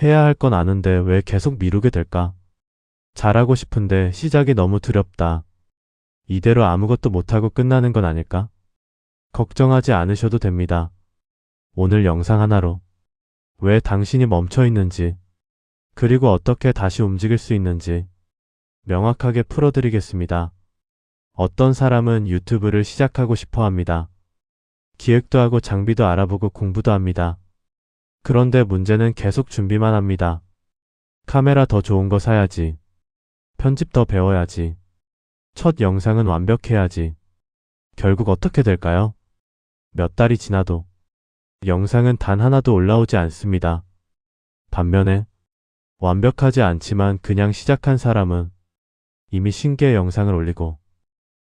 해야 할 건 아는데 왜 계속 미루게 될까? 잘하고 싶은데 시작이 너무 두렵다. 이대로 아무것도 못하고 끝나는 건 아닐까? 걱정하지 않으셔도 됩니다. 오늘 영상 하나로 왜 당신이 멈춰 있는지, 그리고 어떻게 다시 움직일 수 있는지 명확하게 풀어드리겠습니다. 어떤 사람은 유튜브를 시작하고 싶어 합니다. 기획도 하고 장비도 알아보고 공부도 합니다. 그런데 문제는 계속 준비만 합니다. 카메라 더 좋은 거 사야지. 편집 더 배워야지. 첫 영상은 완벽해야지. 결국 어떻게 될까요? 몇 달이 지나도 영상은 단 하나도 올라오지 않습니다. 반면에 완벽하지 않지만 그냥 시작한 사람은 이미 50개의 영상을 올리고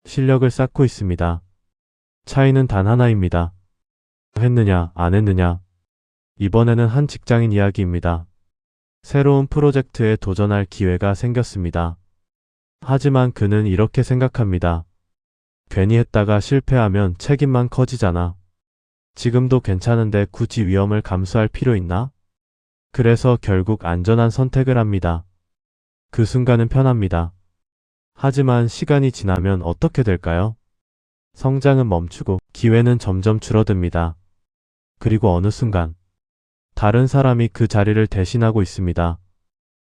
실력을 쌓고 있습니다. 차이는 단 하나입니다. 했느냐, 안 했느냐. 이번에는 한 직장인 이야기입니다. 새로운 프로젝트에 도전할 기회가 생겼습니다. 하지만 그는 이렇게 생각합니다. 괜히 했다가 실패하면 책임만 커지잖아. 지금도 괜찮은데 굳이 위험을 감수할 필요 있나? 그래서 결국 안전한 선택을 합니다. 그 순간은 편합니다. 하지만 시간이 지나면 어떻게 될까요? 성장은 멈추고 기회는 점점 줄어듭니다. 그리고 어느 순간 다른 사람이 그 자리를 대신하고 있습니다.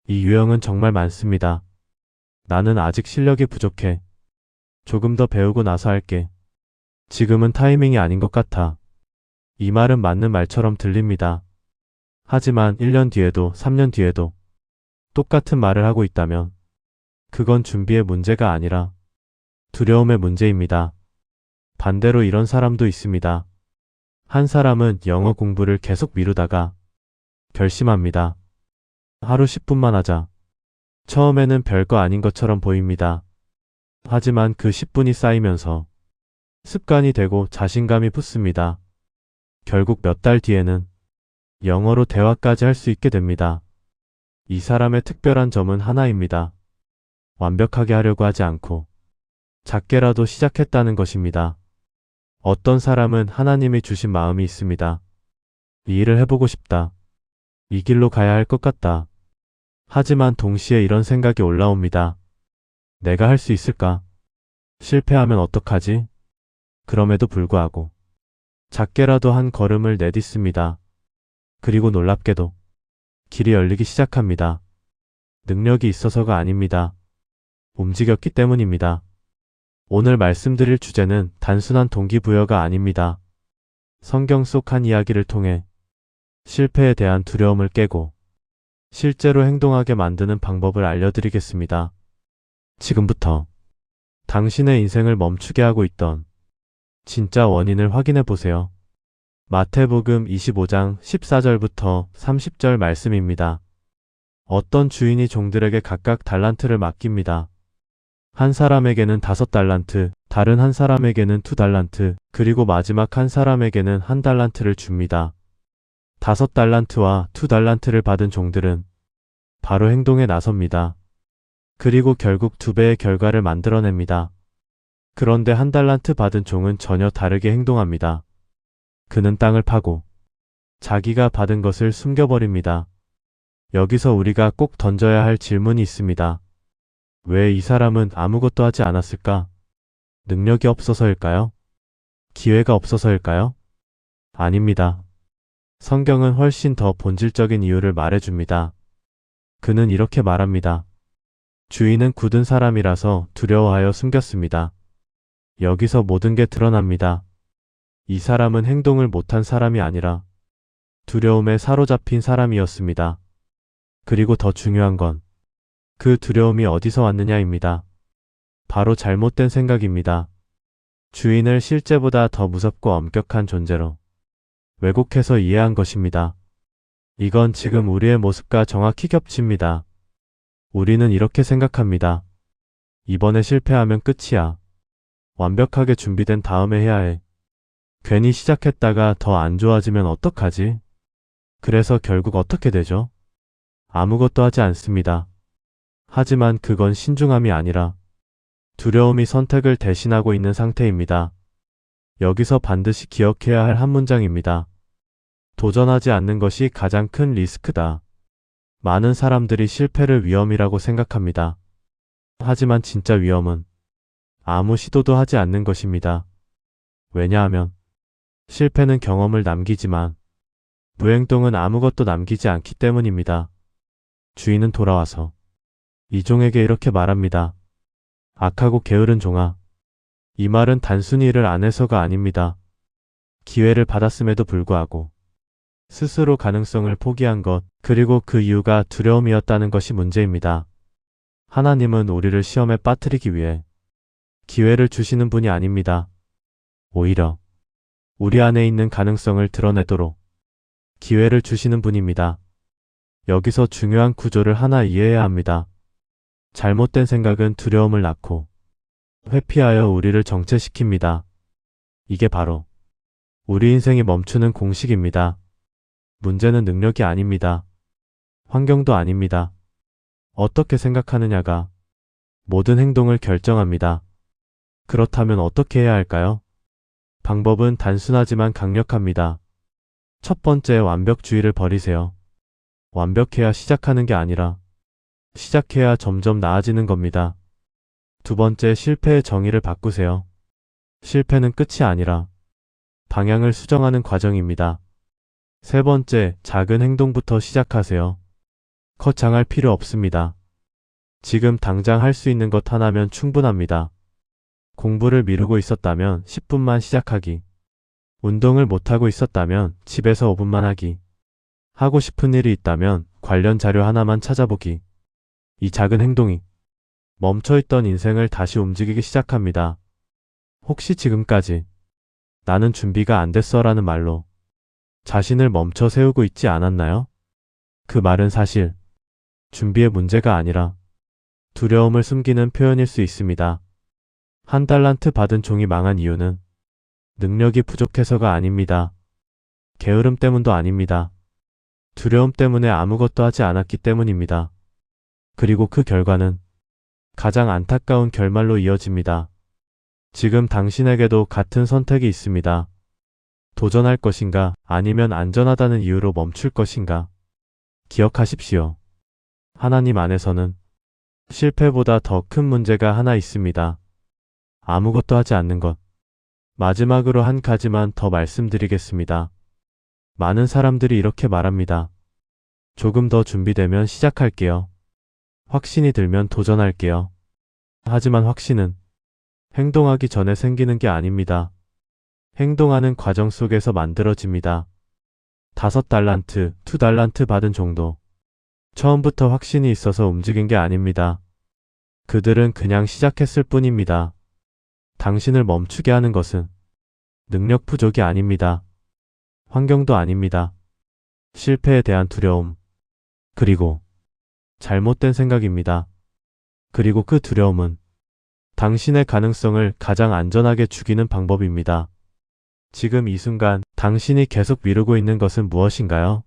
이 유형은 정말 많습니다. 나는 아직 실력이 부족해. 조금 더 배우고 나서 할게. 지금은 타이밍이 아닌 것 같아. 이 말은 맞는 말처럼 들립니다. 하지만 1년 뒤에도 3년 뒤에도 똑같은 말을 하고 있다면 그건 준비의 문제가 아니라 두려움의 문제입니다. 반대로 이런 사람도 있습니다. 한 사람은 영어 공부를 계속 미루다가 결심합니다. 하루 10분만 하자. 처음에는 별거 아닌 것처럼 보입니다. 하지만 그 10분이 쌓이면서 습관이 되고 자신감이 붙습니다. 결국 몇 달 뒤에는 영어로 대화까지 할 수 있게 됩니다. 이 사람의 특별한 점은 하나입니다. 완벽하게 하려고 하지 않고 작게라도 시작했다는 것입니다. 어떤 사람은 하나님이 주신 마음이 있습니다. 이 일을 해보고 싶다. 이 길로 가야 할 것 같다. 하지만 동시에 이런 생각이 올라옵니다. 내가 할 수 있을까? 실패하면 어떡하지? 그럼에도 불구하고 작게라도 한 걸음을 내딛습니다. 그리고 놀랍게도 길이 열리기 시작합니다. 능력이 있어서가 아닙니다. 움직였기 때문입니다. 오늘 말씀드릴 주제는 단순한 동기부여가 아닙니다. 성경 속 한 이야기를 통해 실패에 대한 두려움을 깨고 실제로 행동하게 만드는 방법을 알려드리겠습니다. 지금부터 당신의 인생을 멈추게 하고 있던 진짜 원인을 확인해 보세요. 마태복음 25장 14절부터 30절 말씀입니다. 어떤 주인이 종들에게 각각 달란트를 맡깁니다. 한 사람에게는 5달란트, 다른 한 사람에게는 2달란트, 그리고 마지막 한 사람에게는 1달란트를 줍니다. 5달란트와 2달란트를 받은 종들은 바로 행동에 나섭니다. 그리고 결국 2배의 결과를 만들어냅니다. 그런데 1달란트 받은 종은 전혀 다르게 행동합니다. 그는 땅을 파고 자기가 받은 것을 숨겨버립니다. 여기서 우리가 꼭 던져야 할 질문이 있습니다. 왜 이 사람은 아무것도 하지 않았을까? 능력이 없어서일까요? 기회가 없어서일까요? 아닙니다. 성경은 훨씬 더 본질적인 이유를 말해줍니다. 그는 이렇게 말합니다. 주인은 굳은 사람이라서 두려워하여 숨겼습니다. 여기서 모든 게 드러납니다. 이 사람은 행동을 못한 사람이 아니라 두려움에 사로잡힌 사람이었습니다. 그리고 더 중요한 건 그 두려움이 어디서 왔느냐입니다. 바로 잘못된 생각입니다. 주인을 실제보다 더 무섭고 엄격한 존재로 왜곡해서 이해한 것입니다. 이건 지금 우리의 모습과 정확히 겹칩니다. 우리는 이렇게 생각합니다. 이번에 실패하면 끝이야. 완벽하게 준비된 다음에 해야 해. 괜히 시작했다가 더 안 좋아지면 어떡하지? 그래서 결국 어떻게 되죠? 아무것도 하지 않습니다. 하지만 그건 신중함이 아니라 두려움이 선택을 대신하고 있는 상태입니다. 여기서 반드시 기억해야 할 한 문장입니다. 도전하지 않는 것이 가장 큰 리스크다. 많은 사람들이 실패를 위험이라고 생각합니다. 하지만 진짜 위험은 아무 시도도 하지 않는 것입니다. 왜냐하면 실패는 경험을 남기지만 무행동은 아무것도 남기지 않기 때문입니다. 주인은 돌아와서 이종에게 이렇게 말합니다. 악하고 게으른 종아. 이 말은 단순히 일을 안 해서가 아닙니다. 기회를 받았음에도 불구하고 스스로 가능성을 포기한 것, 그리고 그 이유가 두려움이었다는 것이 문제입니다. 하나님은 우리를 시험에 빠뜨리기 위해 기회를 주시는 분이 아닙니다. 오히려 우리 안에 있는 가능성을 드러내도록 기회를 주시는 분입니다. 여기서 중요한 구조를 하나 이해해야 합니다. 잘못된 생각은 두려움을 낳고 회피하여 우리를 정체시킵니다. 이게 바로 우리 인생이 멈추는 공식입니다. 문제는 능력이 아닙니다. 환경도 아닙니다. 어떻게 생각하느냐가 모든 행동을 결정합니다. 그렇다면 어떻게 해야 할까요? 방법은 단순하지만 강력합니다. 첫 번째, 완벽주의를 버리세요. 완벽해야 시작하는 게 아니라 시작해야 점점 나아지는 겁니다. 두 번째, 실패의 정의를 바꾸세요. 실패는 끝이 아니라 방향을 수정하는 과정입니다. 세 번째, 작은 행동부터 시작하세요. 거창할 필요 없습니다. 지금 당장 할 수 있는 것 하나면 충분합니다. 공부를 미루고 있었다면 10분만 시작하기. 운동을 못하고 있었다면 집에서 5분만 하기. 하고 싶은 일이 있다면 관련 자료 하나만 찾아보기. 이 작은 행동이 멈춰있던 인생을 다시 움직이기 시작합니다. 혹시 지금까지 나는 준비가 안 됐어 라는 말로 자신을 멈춰 세우고 있지 않았나요? 그 말은 사실 준비의 문제가 아니라 두려움을 숨기는 표현일 수 있습니다. 1달란트 받은 종이 망한 이유는 능력이 부족해서가 아닙니다. 게으름 때문도 아닙니다. 두려움 때문에 아무것도 하지 않았기 때문입니다. 그리고 그 결과는 가장 안타까운 결말로 이어집니다. 지금 당신에게도 같은 선택이 있습니다. 도전할 것인가, 아니면 안전하다는 이유로 멈출 것인가. 기억하십시오. 하나님 안에서는 실패보다 더 큰 문제가 하나 있습니다. 아무것도 하지 않는 것. 마지막으로 한 가지만 더 말씀드리겠습니다. 많은 사람들이 이렇게 말합니다. 조금 더 준비되면 시작할게요. 확신이 들면 도전할게요. 하지만 확신은 행동하기 전에 생기는 게 아닙니다. 행동하는 과정 속에서 만들어집니다. 5달란트, 2달란트 받은 종도 처음부터 확신이 있어서 움직인 게 아닙니다. 그들은 그냥 시작했을 뿐입니다. 당신을 멈추게 하는 것은 능력 부족이 아닙니다. 환경도 아닙니다. 실패에 대한 두려움, 그리고 잘못된 생각입니다. 그리고 그 두려움은 당신의 가능성을 가장 안전하게 죽이는 방법입니다. 지금 이 순간 당신이 계속 미루고 있는 것은 무엇인가요?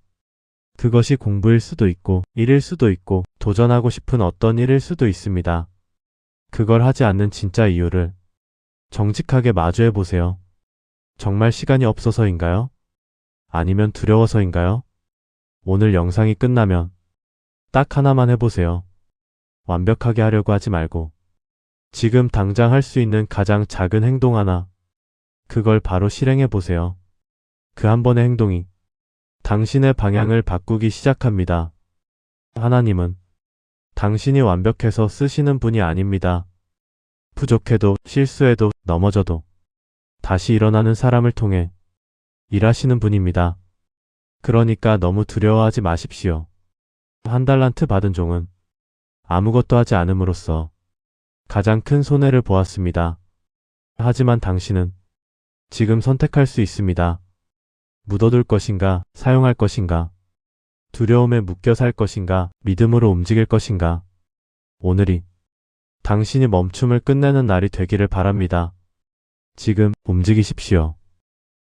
그것이 공부일 수도 있고, 일일 수도 있고, 도전하고 싶은 어떤 일일 수도 있습니다. 그걸 하지 않는 진짜 이유를 정직하게 마주해 보세요. 정말 시간이 없어서인가요? 아니면 두려워서인가요? 오늘 영상이 끝나면 딱 하나만 해보세요. 완벽하게 하려고 하지 말고 지금 당장 할 수 있는 가장 작은 행동 하나, 그걸 바로 실행해 보세요. 그 한 번의 행동이 당신의 방향을 바꾸기 시작합니다. 하나님은 당신이 완벽해서 쓰시는 분이 아닙니다. 부족해도, 실수해도, 넘어져도 다시 일어나는 사람을 통해 일하시는 분입니다. 그러니까 너무 두려워하지 마십시오. 1달란트 받은 종은 아무것도 하지 않음으로써 가장 큰 손해를 보았습니다. 하지만 당신은 지금 선택할 수 있습니다. 묻어둘 것인가, 사용할 것인가, 두려움에 묶여 살 것인가, 믿음으로 움직일 것인가. 오늘이 당신이 멈춤을 끝내는 날이 되기를 바랍니다. 지금 움직이십시오.